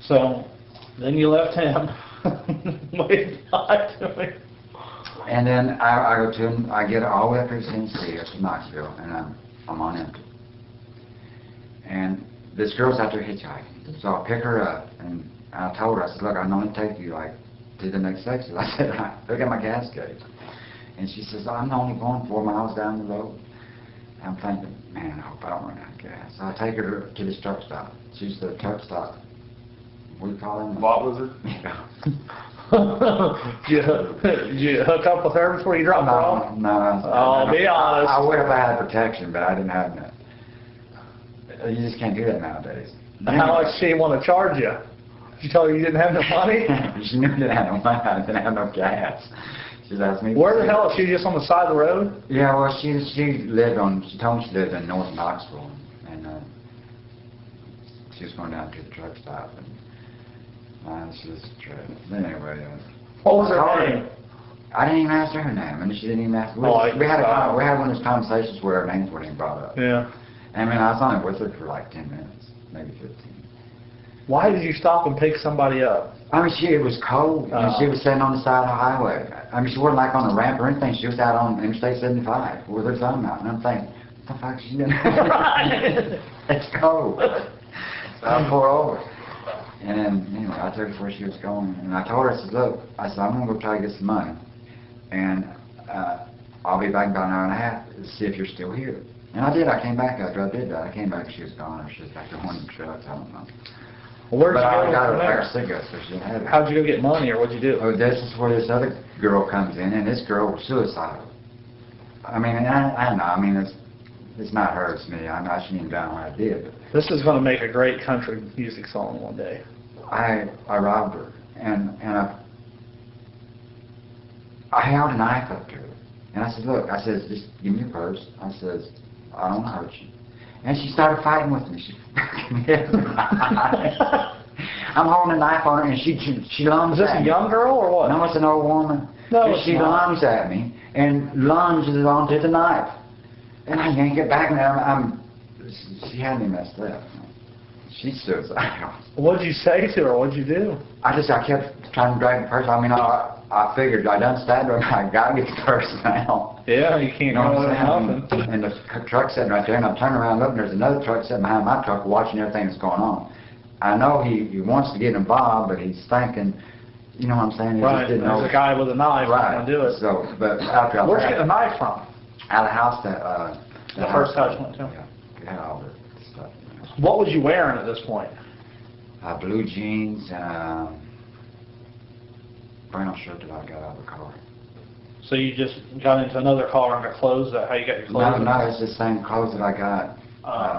So then you left him. Wait, lied to me. And then I go to him, I get all the way up to Tennessee, up to Knoxville, and I'm on empty. And this girl's out there hitchhiking. So I pick her up, and I told her, I said, look, I can only take you, like, to the next section. I said, look at my gas gauge. And she says, I'm only going 4 miles down the road. I'm thinking, man, I hope I don't run out of gas. So I take her to this truck stop. She's the truck stop. What do you call them? What was it? Yeah. Did you hook up with her before you dropped her off? No. Be honest. I would if I had protection, but I didn't have that. You just can't do that nowadays. How much she want to charge you? Did you tell her you didn't have no money? She knew I didn't have no money. I didn't have no gas. She's asked me. Where the hell is she? Just on the side of the road? Yeah, well, she lived on. She told me she lived in North Knoxville, and she was going down to the truck stop, and she was trying. Anyway, what was her name? I didn't even ask her name, and she didn't even ask. We had one of those conversations where our names weren't even brought up. Yeah. I mean, I was only with her for like 10 minutes, maybe 15. Why did you stop and pick somebody up? I mean, it was cold, and she was sitting on the side of the highway. I mean, she wasn't like on a ramp or anything. She was out on Interstate 75 with her thumb out, and I'm thinking, what the fuck is she doing? It's cold. So I pulled over. And then, anyway, I took her where she was going, and I told her, I said, look, I said, I'm going to go try to get some money, and I'll be back in about an hour and a half to see if you're still here. And I did. I came back after I did that. I came back, she was gone, or she was back to one of the trucks. I don't know. Well, where'd you but go I got her from a pack there? of cigarettes, so she didn't have it. How'd you go get money, or what'd you do? Oh, this is where this other girl comes in, and this girl was suicidal. I mean, I don't know. I mean, it's not her, it's me. I shouldn't even done what I did. But This is going to make a great country music song one day. I robbed her, and I held a knife up to her, and I said, look, I said, just give me your purse. I says, I don't want to hurt you. And she started fighting with me. She fucking hit me. I'm holding a knife on her, and she lunges Is this at a me. young girl or what? No, it's an old woman. No, And it's she not. lunges at me and lunges onto the knife. And I yank it back, and she had me messed up. She's suicidal. What'd you say to her? What'd you do? I kept trying to drag the purse. I mean, I figured I done stabbed her. I gotta get the purse now. Yeah, you can't You know go what with I'm saying? nothing. And the truck's sitting right there, and I turn around, look, and there's another truck sitting behind my truck watching everything that's going on. I know he wants to get involved, but he's thinking, you know what I'm saying? He Right, just didn't there's know. a guy with a knife Right. to do it. So, but after I Where'd you get the knife from? out of the house that The first house you went to? Yeah, we had all the stuff. What was you wearing at this point? Blue jeans, brown shirt that I got out of the car. So you just got into another car and got clothes? Is that how you got your clothes? No, it's the same clothes that I got.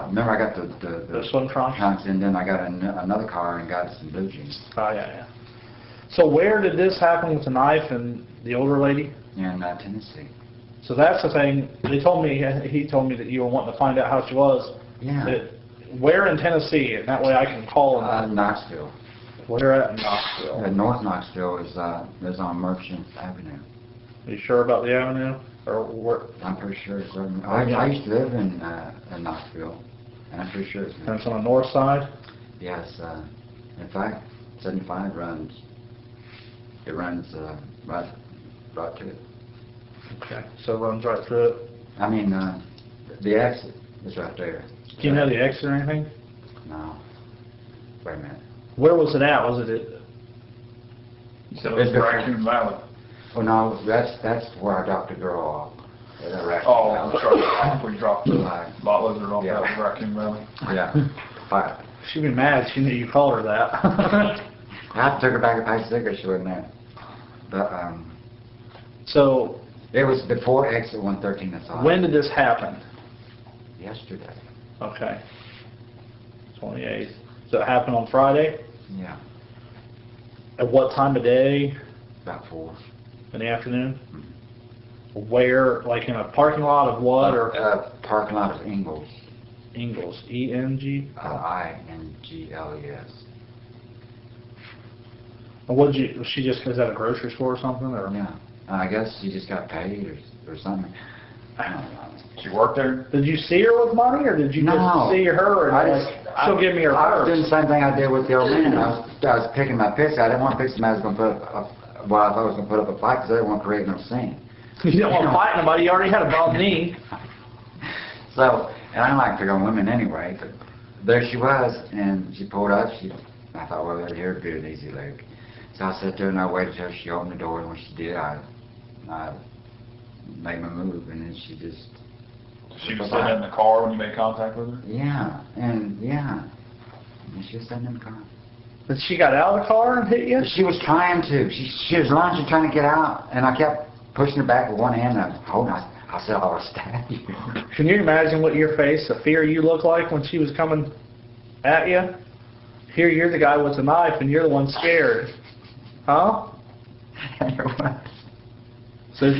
Remember, I got the swim trunks? and then I got another car and got some blue jeans. Oh, yeah. So where did this happen with the knife and the older lady? In Tennessee. So that's the thing. He told me that you were wanting to find out how she was. Yeah. Where in Tennessee? And that way I can call and... Knoxville. Where at Knoxville? North Knoxville is on Merchant Avenue. Are you sure about the avenue? Or where? I'm pretty sure it's right. I used to live in Knoxville, and I'm pretty sure it's. And it's on the north side? Yes. In fact, 75 runs. It runs right to it. Okay. So it runs right through it. I mean, the exit is right there. Do you know the exit or anything? No. Wait a minute. Where was it at? Was it at... You said it was Raccoon Valley. Oh no, that's where I dropped the girl off. Oh, I'm sorry. We dropped the Right. lot lizard off Yeah. that Raccoon Valley. Yeah. Fine. She'd be mad. She knew you called her that. I took her back a pack of cigarettes. She wasn't there. But So it was before exit 113. That's all. when did this happen? Yesterday. Okay. 28th. So it happened on Friday? Yeah. At what time of day? About 4. In the afternoon? Where? Like in a parking lot of what? Or Parking lot of Ingles. Ingles. E-N-G? I-N-G-L-E-S. What did you? Was she just? Is that a grocery store or something? Or Yeah. I guess she just got paid or something. I don't know. She worked there? did you see her with money, or did you No. just see her? And she'll give me her I was doing purse. the same thing I did with the old man. I was picking my picks. I didn't want to pick somebody who was going to put up, well, I thought I was going to put up a fight because I didn't want to create no scene. You didn't want to fight nobody, you already had a bum knee. So, and I don't like to pick on women anyway, but there she was, and she pulled up. I thought, well, here's a good, easy leg. So I sat there and I waited till she opened the door, and when she did, I made my move, and then she just... She was sitting in the car when you made contact with her? Yeah, and she was sitting in the car. But she got out of the car and hit you? She was trying to. She was lunging, trying to get out, and I kept pushing her back with one hand, and I was holding her. I said, I'll stab you. Can you imagine what your face, the fear you looked like when she was coming at you? Here you're the guy with the knife, and you're the one scared. Huh? It was. So,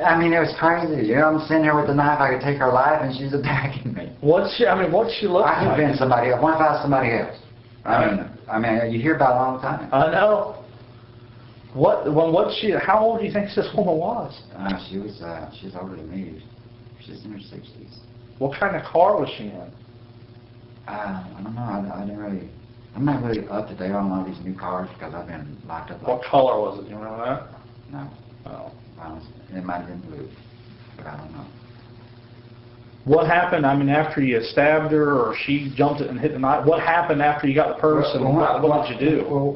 I mean, it was crazy. You know, I'm sitting here with the knife. I could take her life, and she's attacking me. what's she look I could have like? been somebody else. What if I was somebody else? I mean, you hear about it all the time. I know. How old do you think this woman was? She was older than me. She's in her 60s. What kind of car was she in? I don't know. I'm not really up to date on all these new cars because I've been locked up. What color was it? Do you remember that? No. Oh. It might have been blue, but I don't know. What happened, after you stabbed her or she jumped it and hit the knife, what happened after you got the purse and what did you do? Well,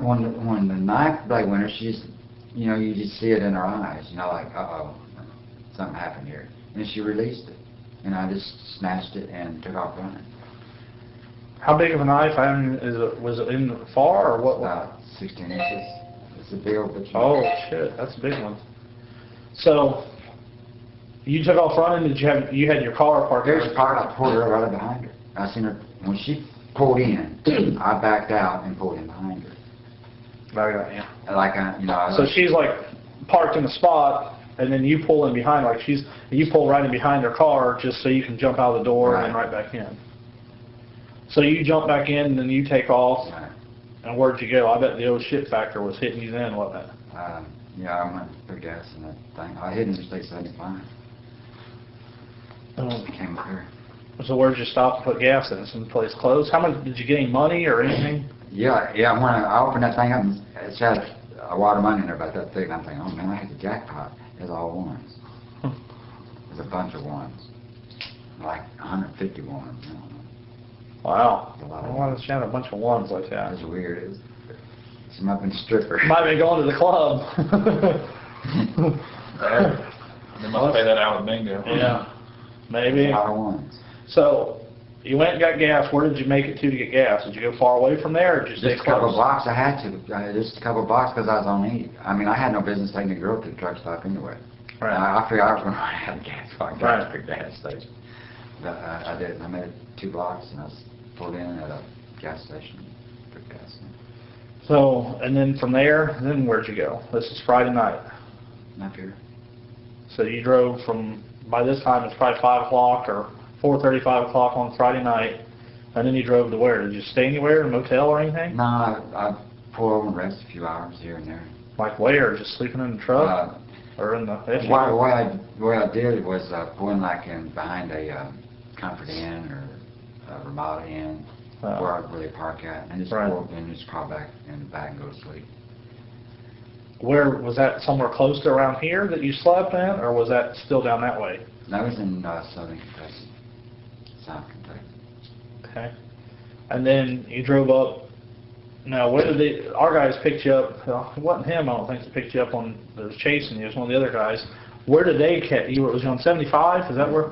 when the knife blade went her, you just see it in her eyes, like, uh-oh, something happened here. And she released it, and I just snatched it and took off running. How big of a knife? Was it in far or what? About 16 inches. It's a big old bitch. Oh, shit, that's a big one. So, you took off running, you had your car parked there? There's a part I pulled her right behind her. I seen her, when she pulled in, I backed out and pulled in behind her. Oh, yeah. Like, So she's like parked in a spot, and then you pull in behind, you pull right in behind her car just so you can jump out of the door and then right back in. So you jump back in and then you take off, Right. And where'd you go? I bet the old shit factor was hitting you then, wasn't it? Yeah, I went for gas and that thing. I hit Interstate 75. Came with her. So where'd you stop and put gas in? Some place closed? How much, did you get any money or anything? Yeah, when I opened that thing up, it had a lot of money in there about that thing. I'm thinking, oh man, I hit the jackpot. It's all ones. There's a bunch of ones. Like 150 ones. Wow. A lot of Why does she have a bunch of ones like that? It's weird. She might have been a stripper. Might be going to the club. They must pay that out with bingo. Yeah, maybe. A lot of ones. So, you went and got gas. Where did you make it to get gas? Did you go far away from there, or did you stay Just a couple close? of blocks I had to. Just a couple of blocks because I was on E. I had no business taking the girl to the truck stop anyway. Right. I figured I was going to run out of gas so I got Right. to the gas station. But I didn't. I made it 2 blocks and I was pulled in at a gas station. Took gas in. So, and then from there, then where'd you go? This is Friday night. Up here. So you drove from, by this time it's probably 5 o'clock or 4:30, 5 o'clock on Friday night, and then you drove to where? Did you stay anywhere, a motel or anything? No, I pulled over and rest a few hours here and there. Like where? Just sleeping in the truck? Or in the SUV? What I did was pull in like in behind a Comfort Inn or a Ramada Inn where they park at, and just pull and just crawl back in the back and go to sleep. Where, was that somewhere close to around here that you slept in, or was that still down that way? That was in southern Kentucky, South Kentucky. Okay. And then you drove up. Now, where did our guys picked you up? Well, it wasn't him, I don't think, that picked you up on, that was chasing you. It was one of the other guys. Where did they catch you? Was you on 75? Is that where?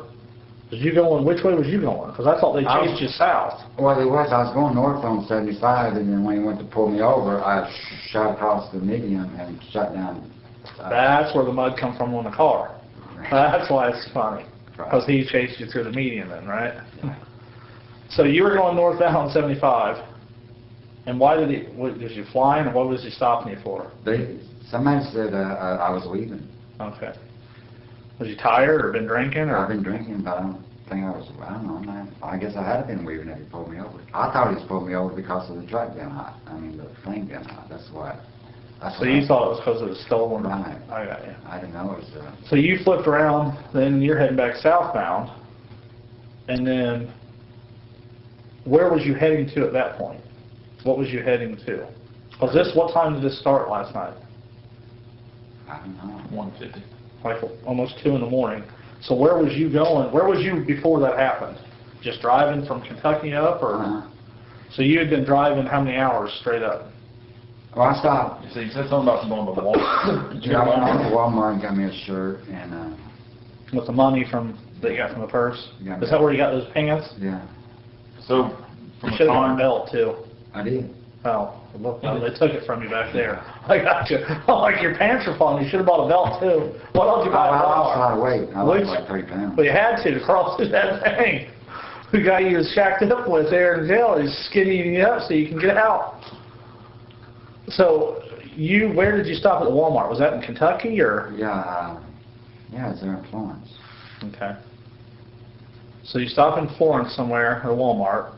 Was you going, which way was you going? Because I thought they chased you south. Well, it was. I was going north on 75, and then when he went to pull me over, I shot across the median and shut down. That's where the mud come from on the car. That's why it's funny. Because he chased you through the median then, right? Yeah. So you were going northbound on 75. And why did he, was you flying, or what was he stopping you for? Somebody said I was leaving. Okay. Was you tired or been drinking? Or? I've been drinking, but I don't think I was, I don't know, man. I guess I had been weaving if he pulled me over. I thought he was pulling me over because of the truck being hot. The thing being hot. That's why. So you thought it was because it was stolen? Right. I got you. I didn't know it was... So you flipped around, then you're heading back southbound, and then where was you heading to at that point? What was you heading to? What time did this start last night? I don't know. 150. Like almost 2 in the morning. So where was you going? Where was you before that happened? Just driving from Kentucky up, or? So you had been driving how many hours straight up? Well, I stopped. You said something about going to Walmart. Yeah, I went to Walmart and got me a shirt and, With the money that you got from the purse? Yeah. Is that where you got those pants? yeah, So, from You a should have got a time, belt too. I did. Oh, look, no, they took it from you back there. I got you. Oh, like your pants were falling. You should have bought a belt too. What else did you buy? I lost a lot at of weight. I Which- lost like 30 pounds. Well, you had to cross through that thing. The guy you was shacked up with there in jail is skinnying you up so you can get out. So, where did you stop at the Walmart? Was that in Kentucky or? Yeah, it's there in Florence. Okay. So you stop in Florence somewhere at a Walmart,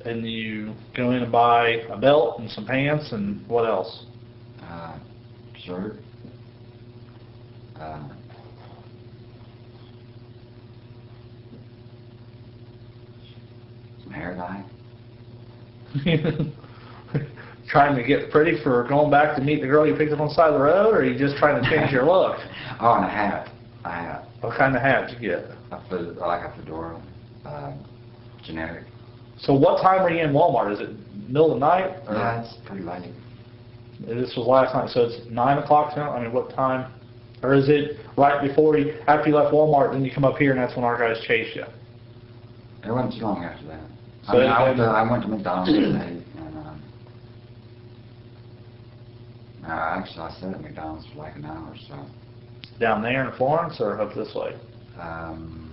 and you go in and buy a belt and some pants and what else? Shirt. Some hair dye. Trying to get pretty for going back to meet the girl you picked up on the side of the road, or are you just trying to change your look? Oh, and a hat. A hat. What kind of hat did you get? Like a fedora. Generic. So what time were you in Walmart? Is it middle of the night? Or Yeah, it's pretty late. This was last night, so it's 9 o'clock now? I mean, what time? Or is it right before after you left Walmart, then you come up here and that's when our guys chased you? It wasn't too long after that. So I went to McDonald's today, and actually I sat at McDonald's for like an hour or so. Down there in Florence or up this way? I'm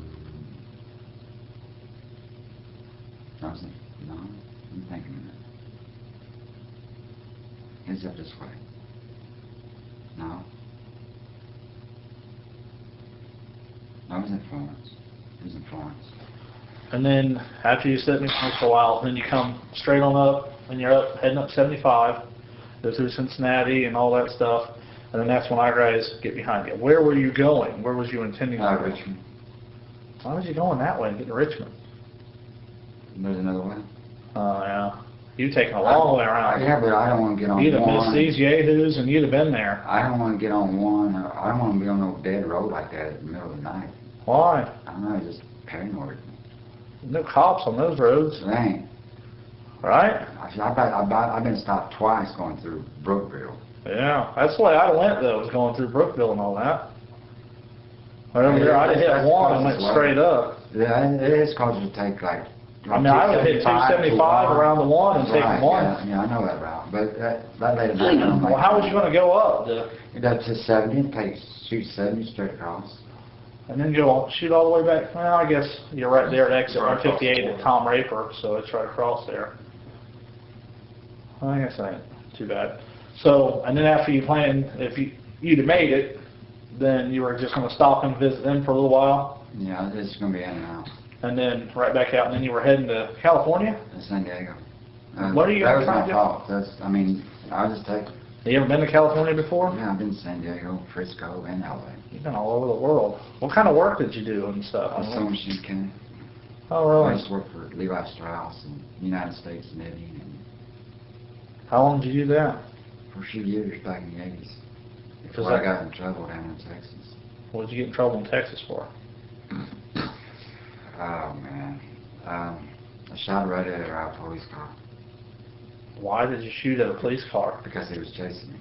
thinking of it. It's up this way. No. I was in Florence. It was in Florence. And then after you sit in Florence for a while, then you come straight on up, and you're up heading up 75, go through Cincinnati and all that stuff, and then that's when our guys get behind you. Where were you going? Where was you intending to go? Richmond. Why was you going that way and getting to Richmond? There's another way. Oh, yeah. You taking a long way around. Yeah, but I don't want to get on You'd have missed one. these yahoos, and you'd have been there. I don't want to get on one. I don't want to be on no dead road like that in the middle of the night. Why? I don't know, it's just paranoid. No cops on those roads, It ain't. right? I've been stopped twice going through Brookville. Yeah, that's the way I went, though, was going through Brookville and all that. Right over there, I'd hit one and went straight up. Yeah, it is caused you to take like. I mean, I would hit 275 around the one and take Right, one. Yeah, I know that route, but that late at night, I'm like. Well, how was you going to go up? It does to 70 and shoot 70 straight across. And then shoot all the way back? Well, I guess you're right there at exit 158 at Tom Raper, so it's right across there. I guess that ain't too bad. So, and then after you planned, if you'd have made it, then you were just going to stop and visit them for a little while? Yeah, it's going to be in and out. And then right back out, and then you were heading to California? In San Diego. What are you That was trying my to do? fault. I just take. Have you ever been to California before? Yeah, I've been to San Diego, Frisco, and LA. You've been all over the world. What kind of work did you do and stuff? I was sewing machine mechanic. Oh, I really? used to work for Levi Strauss and United States Knitting and How long did you do that? for a few years back in the 80s. Does Before that- I got in trouble down in Texas. What did you get in trouble in Texas for? Oh, man. I shot right at a police car Why did you shoot at a police car? because he was chasing me.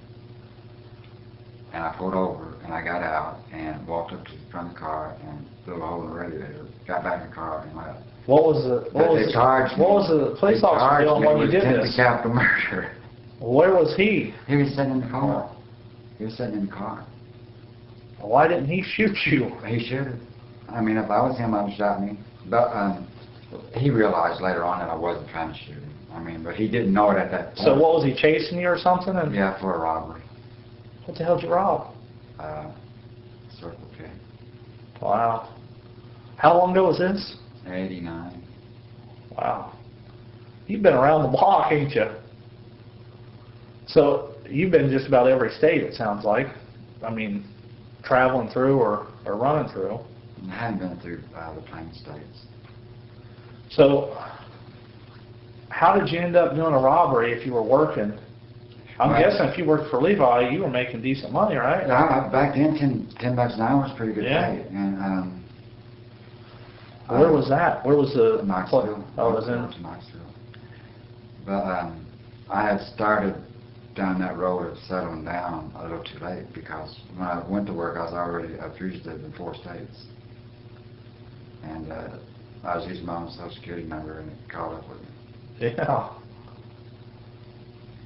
And I pulled over, and I got out, and walked up to the front of the car, and blew a hole in the radiator, got back in the car, and left. What was the They charged me. what was the police They officer charged doing me when you with did attempted this? capital murder. Where was he? He was sitting in the car. He was sitting in the car. Why didn't he shoot you? He should have. I mean, if I was him, I'd have shot me. But he realized later on that I wasn't trying to shoot him. I mean, but he didn't know it at that point. So what was he chasing you or something? And Yeah, for a robbery. what the hell did you rob? Circle K. Wow. How long ago was this? 89. Wow. You've been around the block, ain't you? So you've been just about every state, it sounds like. I mean, traveling through or running through. I hadn't been through the Plain States. So how did you end up doing a robbery if you were working? I'm Well, guessing if you worked for Levi, you were making decent money, right? Back then, $10 an hour was pretty good Yeah. pay. And Where was that? Where was the... Knoxville. Oh, it was in... Knoxville. But I had started down that road of settling down a little too late, because when I went to work, I was already a fugitive in 4 states. And I was using my own Social Security number, and it caught up with me. Yeah.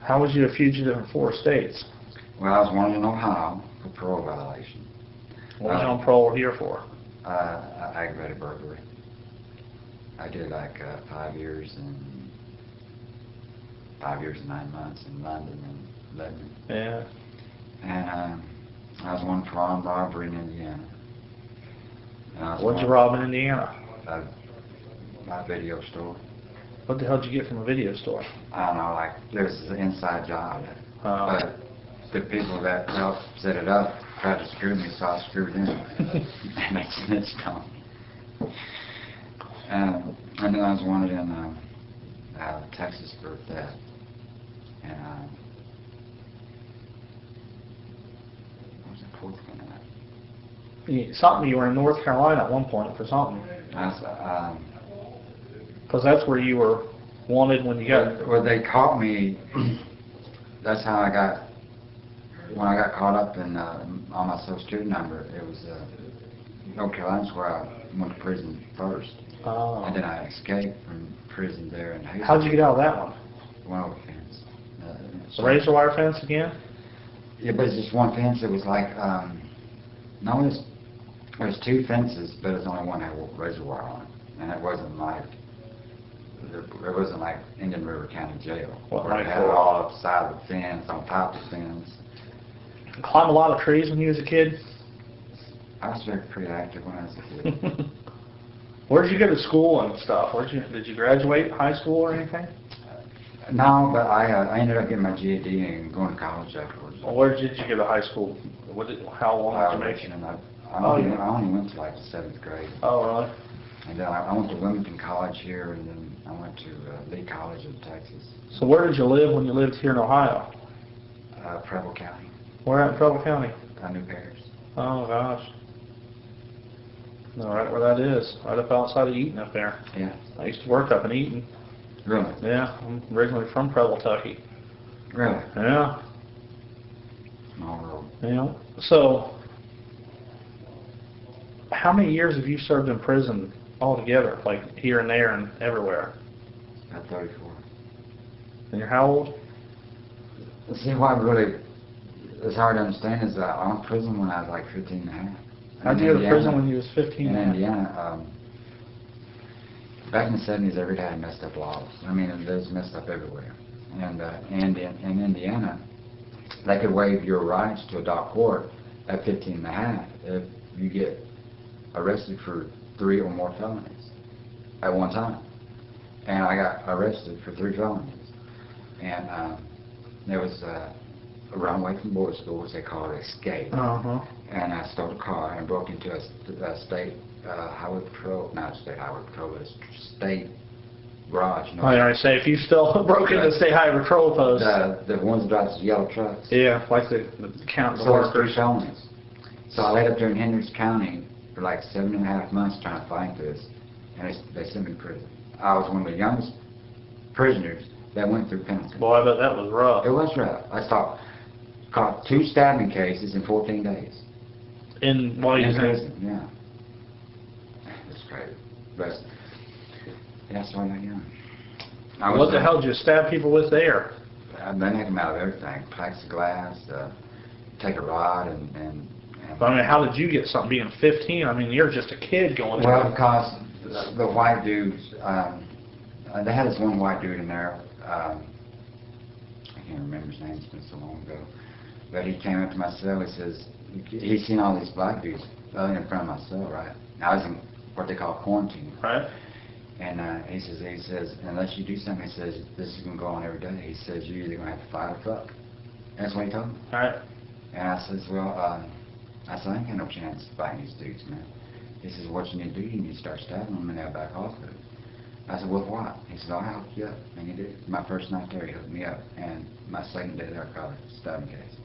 How was you a fugitive in 4 states? Well, I was wanted in Ohio for parole violation. What was you on parole here for? Aggravated burglary. I did like 5 years and 9 months in London and Lebanon. Yeah. And I was wanted for armed robbery in Indiana. What'd you rob in Indiana? My video store. What the hell did you get from a video store? I don't know, like, there's an inside job. But the people that helped set it up tried to screw me, so I screwed them. And they snitched on me. And then I was wanted in Texas for theft. And what was the 4th one of that? Something, you were in North Carolina at one point for something. Because that's where you were wanted when you got... Well, they caught me. That's how I got... When I got caught up in on my Social Security number, it was North Carolina's where I went to prison first. Oh. And then I escaped from prison there in Hazel. How'd you get out of that one? One over fence. The razor wire fence again? Yeah, but it's just one fence. It was like... no, there's 2 fences, but it's only one that had razor wire on it. And it wasn't like... It wasn't like Indian River County Jail, What, where like it had it all upside the fence, on top of the fence. Climb a lot of trees when you was a kid? I was pretty active when I was a kid. Where did you go to school and stuff? Did you graduate high school or anything? No, but I ended up getting my GED and going to college afterwards. Well, where did you go to high school? How long did you make? I only went to like the 7th grade. Oh, really? And then I went to Wilmington College here, and then I went to Lee College in Texas. So where did you live when you lived here in Ohio? Preble County. Where at in Preble County? New Paris. Oh, gosh. No, right where that is. Right up outside of Eaton up there. Yeah. I used to work up in Eaton. Really? Yeah, I'm originally from Preble, Kentucky. Really? Yeah. Small world. Yeah. So, how many years have you served in prison altogether, like here and there and everywhere? About 34. And you're how old? See, what really is hard to understand is that I went to prison when I was like 15 and a half. How'd you go to prison when you was 15? In Indiana, back in the 70s, every day had messed up laws. I mean, it was messed up everywhere. And in Indiana, they could waive your rights to adult court at 15 and a half if you get arrested for 3 or more felonies at one time. And I got arrested for 3 felonies. And there was a runaway from boys' school, which they call it escape. And I stole a car and broke into a state highway patrol, not state highway patrol, but a state garage. You know, I say, if you still broke into the state highway patrol post. The ones that drive those yellow trucks. Yeah, like the count the So it's workers. 3 felonies. So I laid up there in Hendricks County for like 7.5 months trying to fight this, and they sent me to prison. I was one of the youngest prisoners that went through penalty. Boy, I bet that was rough. It was rough. I caught 2 stabbing cases in 14 days. While you In was prison, yeah. It's crazy. But that's why I got young. What the hell did you stab people with there? They make them out of everything. Plexiglass, take a rod, and But I mean, how did you get something being 15? I mean, you're just a kid going in. well, because the white dudes, they had this one white dude in there. I can't remember his name. It's been so long ago. But he came up to my cell. He says he's seen all these black dudes in front of my cell, right? I was in what they call quarantine. Right. And he says, unless you do something, he says, this is going to go on every day. He says, you're either going to have to fight or fuck. That's what he told me. Right. And I says, well, I ain't got no chance of fighting these dudes, man. He says, what you need to do, you need to start stabbing them and they'll back off of it. I said, with what? He said, I'll help you up. And he did. My first night there, he hooked me up. And my second day there, I caught a stabbing case.